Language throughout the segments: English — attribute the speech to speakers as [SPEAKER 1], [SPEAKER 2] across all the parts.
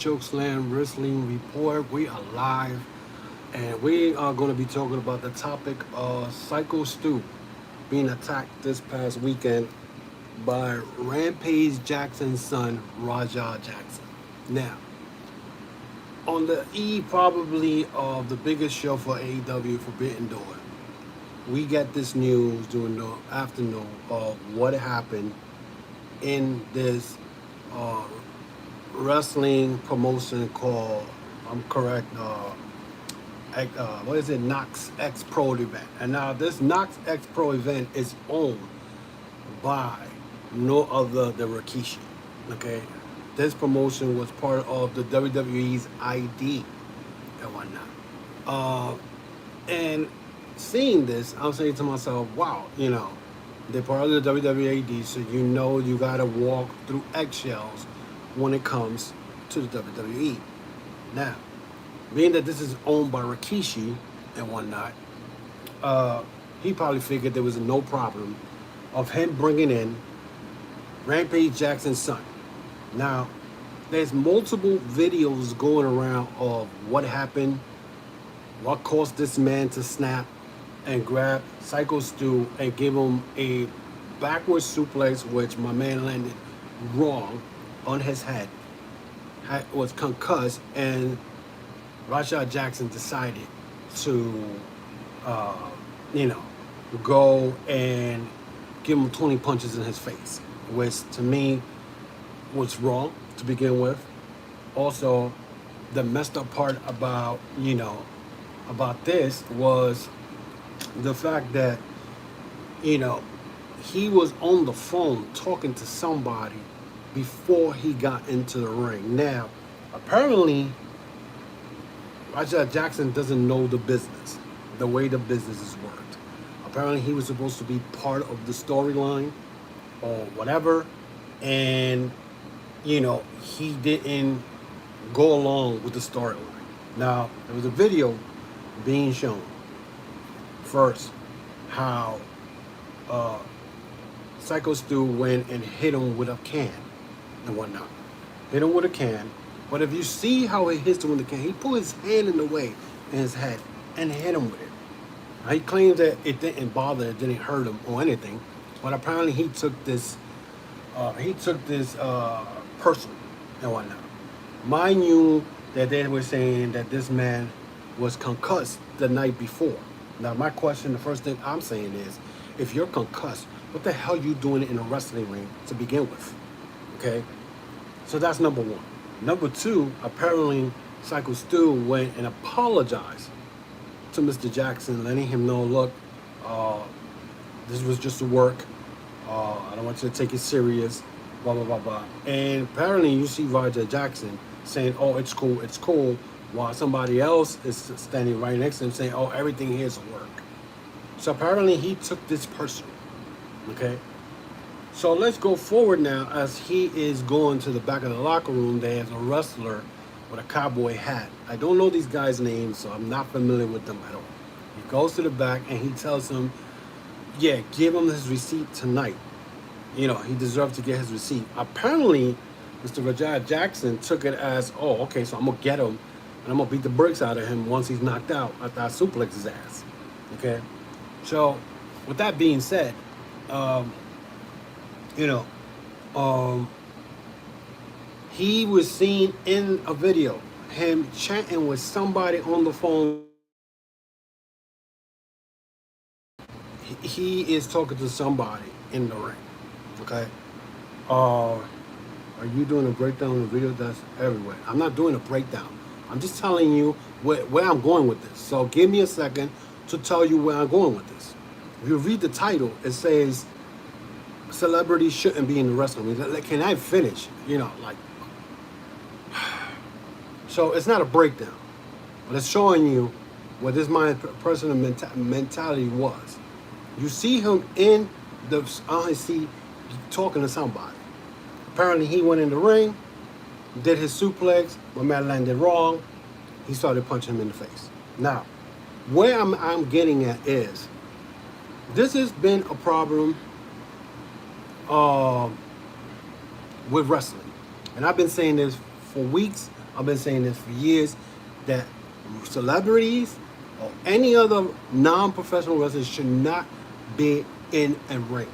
[SPEAKER 1] Chokeslam Wrestling Report. We are live and we are going to be talking about the topic of Syko Stu being attacked this past weekend by Rampage Jackson's son, Raja Jackson. Now, on the eve probably of the biggest show for AEW, Forbidden Door, we get this news during the afternoon of what happened in this uh, wrestling promotion called, I'm correct, what is it, KnokX Pro event. And now this KnokX Pro event is owned by no other than Rikishi. Okay, this promotion was part of the WWE's ID and whatnot. Uh, and seeing this, I'm saying to myself, wow, they're part of the WWE ID, so you gotta walk through eggshells when it comes to the WWE. Now, being that this is owned by Rikishi and whatnot, uh, he probably figured there was no problem of him bringing in Rampage Jackson's son. Now, there's multiple videos going around of what happened, what caused this man to snap and grab Syko Stu and give him a backward suplex, which my man landed wrong on his head, was concussed, and Raja Jackson decided to, uh, you know, go and give him 20 punches in his face, which to me was wrong to begin with. Also, the messed up part about this was the fact that, he was on the phone talking to somebody before he got into the ring. Now, apparently, Raja Jackson doesn't know the business, the way the business is worked. Apparently, he was supposed to be part of the storyline or whatever, and he didn't go along with the storyline. Now, there was a video being shown first how Syko Stu went and hit him with a can and whatnot. Hit him with a can. But if you see how he hits him with the can, he put his hand in the way in his head and hit him with it. Now, he claims that it didn't bother, it didn't hurt him or anything. But apparently he took this personal and whatnot. Mind you that they were saying that this man was concussed the night before. Now, my question, the first thing I'm saying is, if you're concussed, what the hell are you doing in a wrestling ring to begin with? Okay? So that's number one. Number two, apparently, Syko Stu went and apologized to Mr. Jackson, letting him know, look, this was just a work. I don't want you to take it serious, blah, blah, blah, blah. And apparently you see Raja Jackson saying, oh, it's cool, while somebody else is standing right next to him saying, oh, everything here is a work. So apparently he took this personal, okay? So let's go forward now as he is going to the back of the locker room. There's a wrestler with a cowboy hat. I don't know these guys' names, so I'm not familiar with them at all. He goes to the back and he tells him, yeah, give him his receipt tonight. He deserved to get his receipt. Apparently, Mr. Raja Jackson took it as, oh, okay, so I'm going to get him and I'm going to beat the brakes out of him once he's knocked out after I suplex his ass. Okay? So, with that being said, he was seen in a video, him chatting with somebody on the phone. He is talking to somebody in the ring. Okay? Are you doing a breakdown of the video? That's everywhere. I'm not doing a breakdown. I'm just telling you where I'm going with this. So give me a second to tell you where I'm going with this. If you read the title, it says celebrities shouldn't be in the wrestling ring. Like, can I finish? So it's not a breakdown, but it's showing you what this my personal mentality was. You see him in on his seat talking to somebody. Apparently he went in the ring, did his suplex, my man landed wrong. He started punching him in the face. Now, where I'm getting at is, this has been a problem with wrestling. And I've been saying this for weeks. I've been saying this for years, that celebrities or any other non-professional wrestlers should not be in a ring.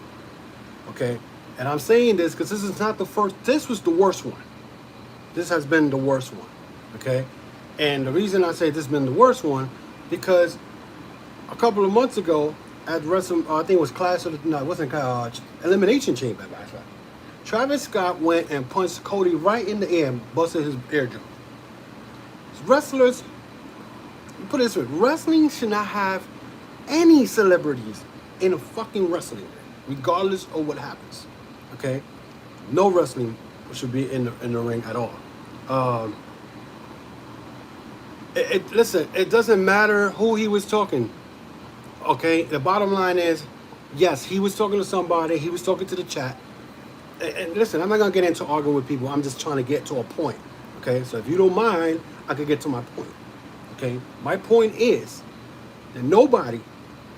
[SPEAKER 1] Okay? And I'm saying this because this is not the first, this was the worst one. This has been the worst one. Okay? And the reason I say this has been the worst one, because a couple of months ago at Wrestle, I think it was it wasn't Elimination Chamber, matter of fact. Travis Scott went and punched Cody right in the ear and busted his eardrum. Wrestlers, put it this way, wrestling should not have any celebrities in a fucking wrestling ring, regardless of what happens. Okay? No wrestling should be in the ring at all. Listen, it doesn't matter who he was talking. Okay? The bottom line is, yes, he was talking to somebody, he was talking to the chat. And listen, I'm not going to get into arguing with people. I'm just trying to get to a point. Okay? So if you don't mind, I could get to my point. Okay? My point is that nobody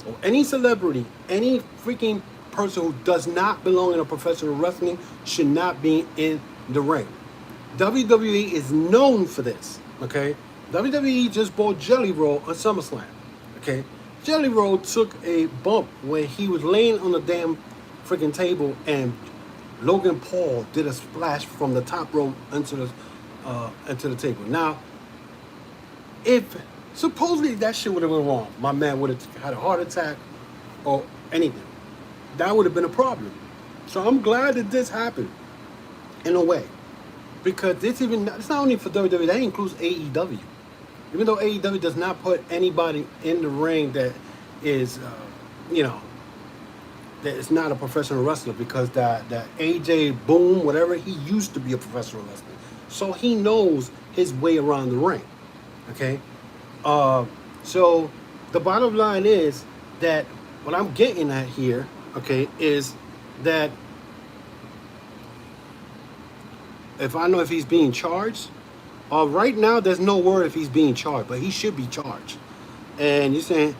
[SPEAKER 1] or any celebrity, any freaking person who does not belong in a professional wrestling should not be in the ring. WWE is known for this. Okay? WWE just bought Jelly Roll on SummerSlam. Okay? Jelly Roll took a bump when he was laying on the damn freaking table, and Logan Paul did a splash from the top rope into the table. Now, if supposedly that shit would have been wrong, my man would have had a heart attack or anything, that would have been a problem. So I'm glad that this happened in a way, because it's not only for WWE, that includes AEW. Even though AEW does not put anybody in the ring that is, that is not a professional wrestler, because that AJ Boom, whatever, he used to be a professional wrestler. So he knows his way around the ring. Okay? So the bottom line is that what I'm getting at here, okay, is that if I know if he's being charged, right now there's no word if he's being charged, but he should be charged. And you're saying,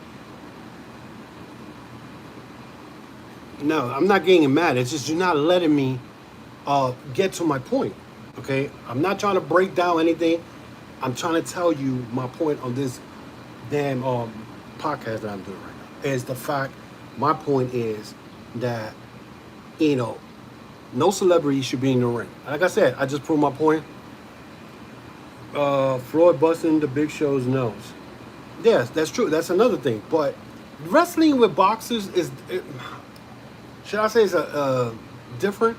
[SPEAKER 1] no, I'm not getting mad. It's just you're not letting me get to my point. Okay? I'm not trying to break down anything. I'm trying to tell you my point on this damn podcast that I'm doing right now. Is the fact, my point is that, no celebrity should be in the ring. Like I said, I just proved my point. Floyd busting the Big Show's nose. Yes, that's true. That's another thing. But wrestling with boxers is, should I say, it's different,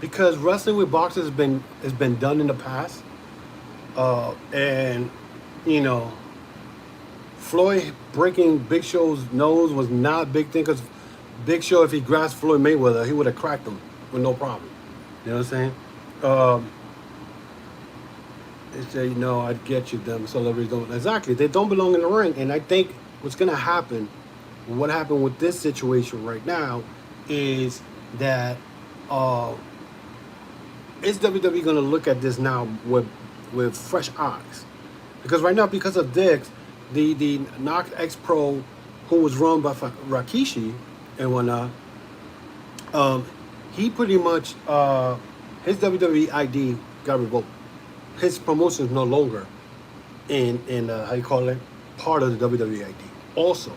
[SPEAKER 1] because wrestling with boxers has been done in the past, and Floyd breaking Big Show's nose was not a big thing, because Big Show, if he grasped Floyd Mayweather, he would have cracked him with no problem. You know what I'm saying? They say, I get you, them celebrities don't. Exactly, they don't belong in the ring. And I think what's going to happen, what happened with this situation right now, is that is WWE going to look at this now with fresh eyes? Because right now, because of this, the KnokX Pro, who was run by Rikishi and whatnot, he pretty much, his WWE ID got revoked. His promotion is no longer in part of the WWE ID. Also,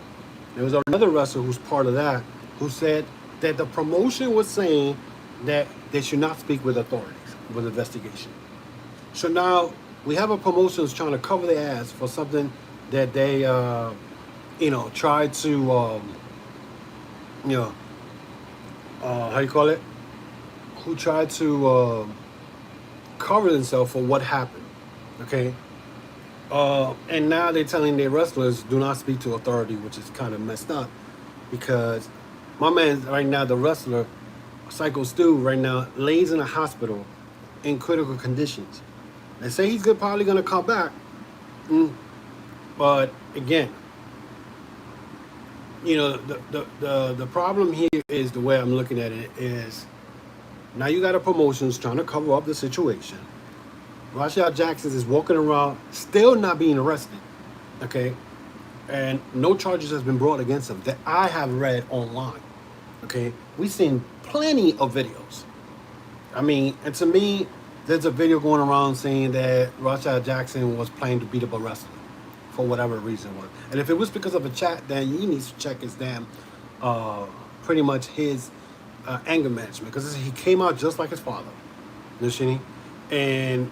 [SPEAKER 1] there was another wrestler who's part of that, who said that the promotion was saying that they should not speak with authorities with investigation. So now we have a promotion who's trying to cover their ass for something that they, tried to, who tried to cover themselves for what happened. Okay? And now they're telling their wrestlers, do not speak to authority, which is kind of messed up, because my man right now, the wrestler, Syko Stu, right now, lays in a hospital in critical conditions. They say he's probably going to come back. But again, the problem here is, the way I'm looking at it is, now you got a promotions trying to cover up the situation. Rashad Jackson is walking around still not being arrested, okay? And no charges has been brought against him that I have read online, okay? We've seen plenty of videos. I mean, and to me, there's a video going around saying that Rashad Jackson was planning to beat up a wrestler for whatever reason was. And if it was because of a chat, then he needs to check his damn, uh, pretty much his anger management, because he came out just like his father, Nishini. And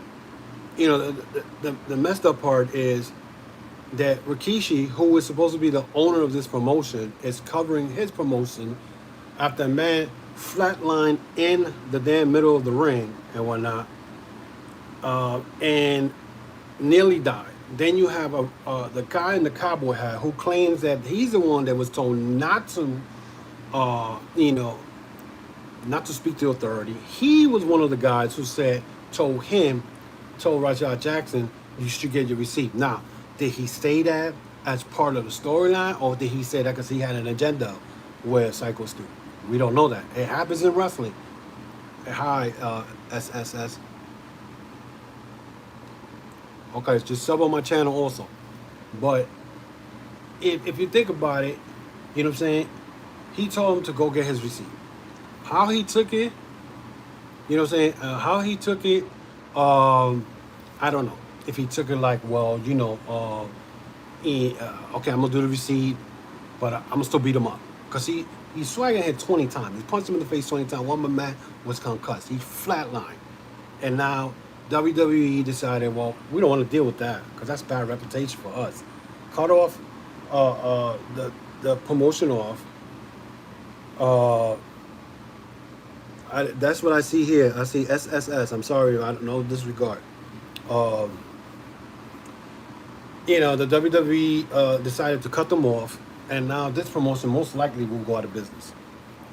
[SPEAKER 1] the messed up part is that Rikishi, who is supposed to be the owner of this promotion, is covering his promotion after a man flatlined in the damn middle of the ring and whatnot, and nearly died. Then you have the guy in the cowboy hat who claims that he's the one that was told not to, not to speak to authority. He was one of the guys who told Rashad Jackson, you should get your receipt. Now, did he say that as part of the storyline, or did he say that because he had an agenda with Syko Stu? We don't know that. It happens in wrestling. Hi, SSS. Okay, just sub on my channel also. But if you think about it, you know what I'm saying? He told him to go get his receipt. How he took it, you know what I'm saying? How he took it, I don't know. If he took it like, well, okay, I'm going to do the receipt, but I'm going to still beat him up. Because he swagging hit 20 times. He punched him in the face 20 times. One man was concussed. He flatlined. And now WWE decided, well, we don't want to deal with that because that's bad reputation for us. Cut off the promotion off. That's what I see here. I see SSS. I'm sorry, I don't know, disregard. The WWE decided to cut them off, and now this promotion most likely will go out of business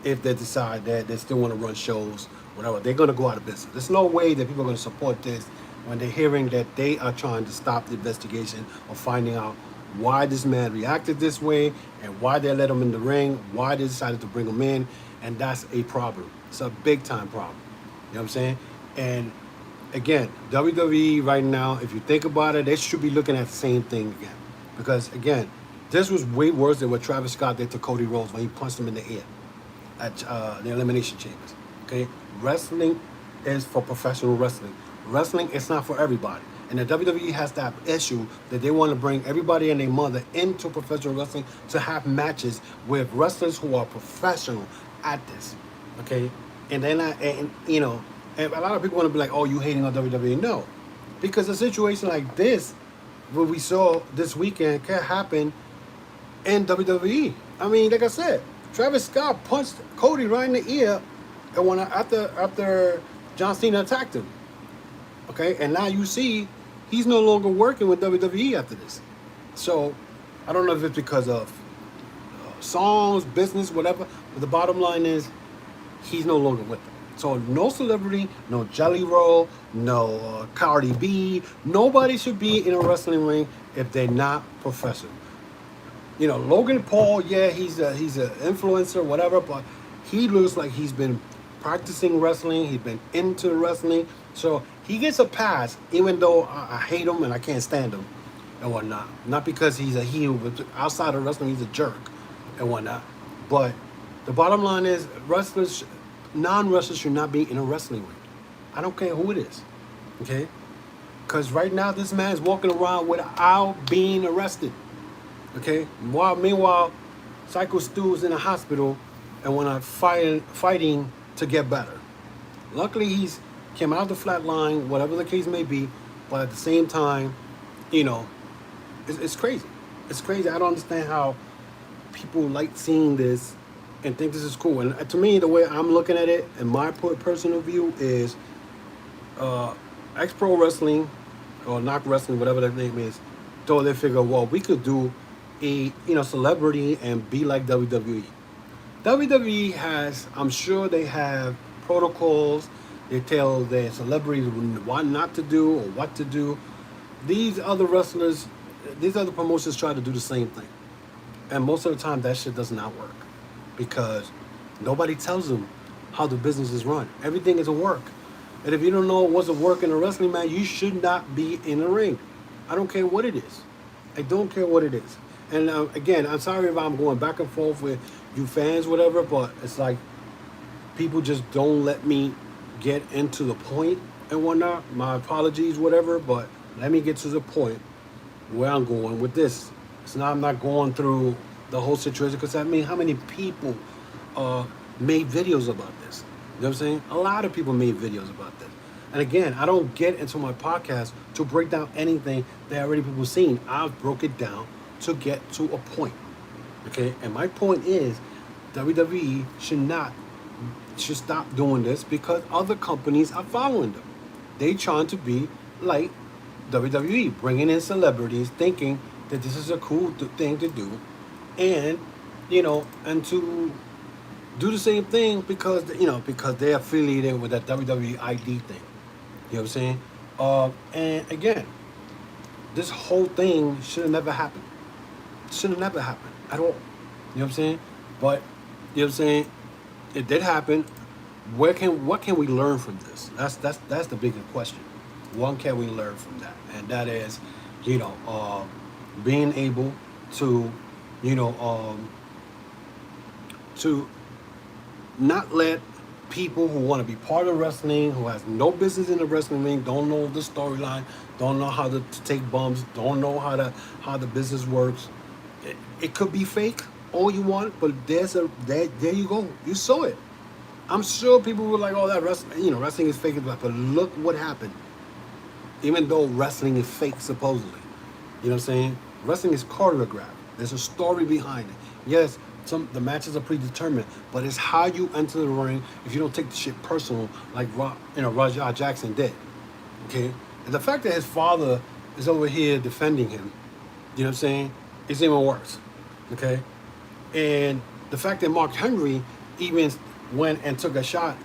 [SPEAKER 1] if they decide that they still want to run shows, whatever. They're going to go out of business. There's no way that people are going to support this when they're hearing that they are trying to stop the investigation of finding out why this man reacted this way and why they let him in the ring, why they decided to bring him in, and that's a problem. It's a big time problem. You know what I'm saying? And again, WWE right now, if you think about it, they should be looking at the same thing again. Because again, this was way worse than what Travis Scott did to Cody Rhodes when he punched him in the ear at the Elimination Chambers. Okay? Wrestling is for professional wrestling. Wrestling is not for everybody. And the WWE has that issue that they want to bring everybody and their mother into professional wrestling to have matches with wrestlers who are professional at this. Okay? And they're not, and a lot of people want to be like, oh, you hating on WWE. No. Because a situation like this, what we saw this weekend, can happen in WWE. I mean, like I said, Travis Scott punched Cody right in the ear and after John Cena attacked him. Okay? And now you see he's no longer working with WWE after this. So, I don't know if it's because of songs, business, whatever, but the bottom line is he's no longer with them. So no celebrity, no Jelly Roll, no Cardi B. Nobody should be in a wrestling ring if they're not professional. Logan Paul, yeah, he's an influencer, whatever, but he looks like he's been practicing wrestling. He's been into wrestling. So he gets a pass, even though I hate him and I can't stand him and whatnot. Not because he's a heel, but outside of wrestling, he's a jerk and whatnot. But the bottom line is non-wrestlers should not be in a wrestling ring. I don't care who it is, okay? Because right now this man is walking around without being arrested, okay? Meanwhile, Syko Stu is in a hospital and when I'm fighting to get better. Luckily, he's came out of the flat line, whatever the case may be, but at the same time, it's crazy. It's crazy. I don't understand how people like seeing this and think this is cool. And to me, the way I'm looking at it, and my personal view is, X Pro Wrestling or KnokX Wrestling, whatever that name is, so they figure, well, we could do a celebrity and be like WWE. WWE has, I'm sure they have protocols. They tell their celebrities what not to do or what to do. These other wrestlers, these other promotions try to do the same thing. And most of the time, that shit does not work. Because nobody tells them how the business is run. Everything is a work. And if you don't know what's a work in a wrestling, man, you should not be in the ring. I don't care what it is. I don't care what it is. And again, I'm sorry if I'm going back and forth with you fans, whatever, but it's like people just don't let me get into the point and whatnot. My apologies, whatever. But let me get to the point where I'm going with this. So now I'm not going through the whole situation because I mean, how many people uh, made videos about this? You know what I'm saying? A lot of people made videos about this. And again, I don't get into my podcast to break down anything that already people seen. I've broke it down to get to a point. Okay, and my point is WWE should stop doing this because other companies are following them. They trying to be like WWE, bringing in celebrities, thinking that this is a cool thing to do, and and to do the same thing because they're affiliated with that WWE ID thing. You know what I'm saying? And again, this whole thing should have never happened. Should have never happened at all. You know what I'm saying? But you know what I'm saying? It did happen. What can we learn from this? That's the bigger question. What can we learn from that? And that is, being able to, to not let people who want to be part of wrestling, who has no business in the wrestling ring, don't know the storyline, don't know how to take bumps, don't know how the business works. It could be fake all you want, but there you go. You saw it. I'm sure people were like, "Oh, that wrestling is fake," but look what happened. Even though wrestling is fake, supposedly, you know what I'm saying? Wrestling is choreographed. There's a story behind it. Yes, the matches are predetermined, but it's how you enter the ring. If you don't take the shit personal, like Rajah Jackson did, okay. And the fact that his father is over here defending him, you know what I'm saying? It's even worse, okay. And the fact that Mark Henry even went and took a shot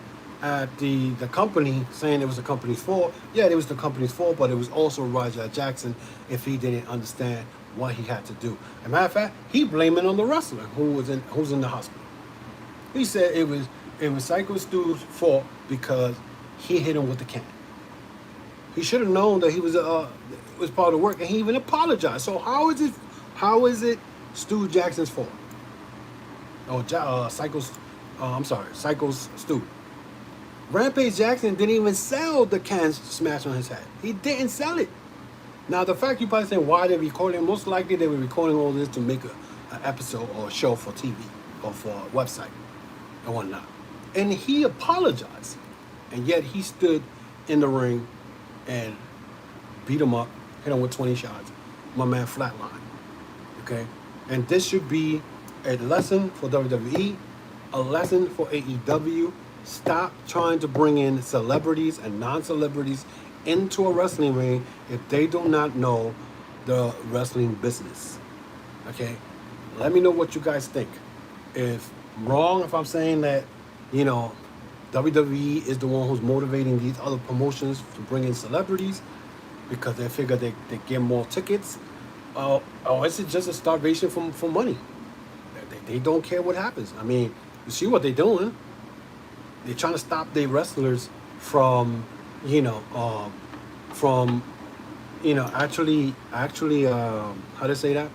[SPEAKER 1] at the company, saying it was the company's fault. Yeah, it was the company's fault, but it was also Rajah Jackson if he didn't understand what he had to do. As a matter of fact, he blamed it on the wrestler who's in the hospital. He said it was Syko Stu's fault because he hit him with the can. He should have known that he was part of the work, and he even apologized. So how is it Stu Jackson's fault? Syko Stu. Rampage Jackson didn't even sell the cans smashed on his head. He didn't sell it. Now, the fact you probably saying why they're recording, most likely they were recording all this to make an episode or a show for TV or for a website and whatnot. And he apologized. And yet he stood in the ring and beat him up, hit him with 20 shots. My man flatlined. Okay? And this should be a lesson for WWE, a lesson for AEW. Stop trying to bring in celebrities and non-celebrities into a wrestling ring if they do not know the wrestling business. Okay? Let me know what you guys think. If I'm wrong, if I'm saying that, WWE is the one who's motivating these other promotions to bring in celebrities because they figure they get more tickets, or is it just a starvation for money? They don't care what happens. I mean, you see what they're doing. They're trying to stop their wrestlers from, actually, how to say that?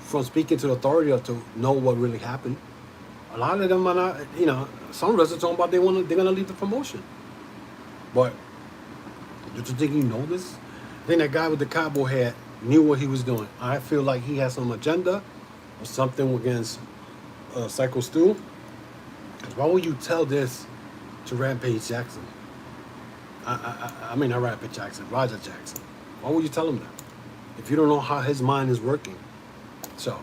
[SPEAKER 1] From speaking to the authority or to know what really happened. A lot of them are not, some wrestlers talking about they're gonna leave the promotion. But do you think he know this? I think that guy with the cowboy hat knew what he was doing. I feel like he has some agenda or something against Syko Stu. Why would you tell this to Rampage Jackson? I mean, not Rampage Jackson, Rajah Jackson. Why would you tell him that if you don't know how his mind is working? So,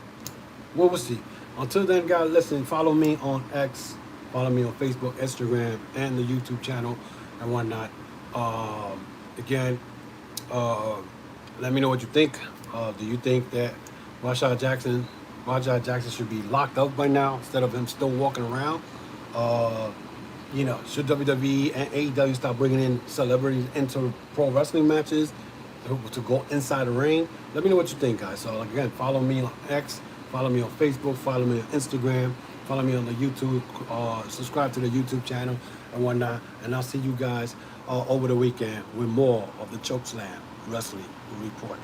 [SPEAKER 1] we'll see. Until then, guys, listen, follow me on X, follow me on Facebook, Instagram, and the YouTube channel and whatnot. Again, let me know what you think. Do you think that Rajah Jackson should be locked up by now instead of him still walking around? Should WWE and AEW start bringing in celebrities into pro wrestling matches to go inside the ring? Let me know what you think, guys. So, again, follow me on X, follow me on Facebook, follow me on Instagram, follow me on the YouTube, subscribe to the YouTube channel and whatnot. And I'll see you guys over the weekend with more of the Chokeslam Wrestling Report.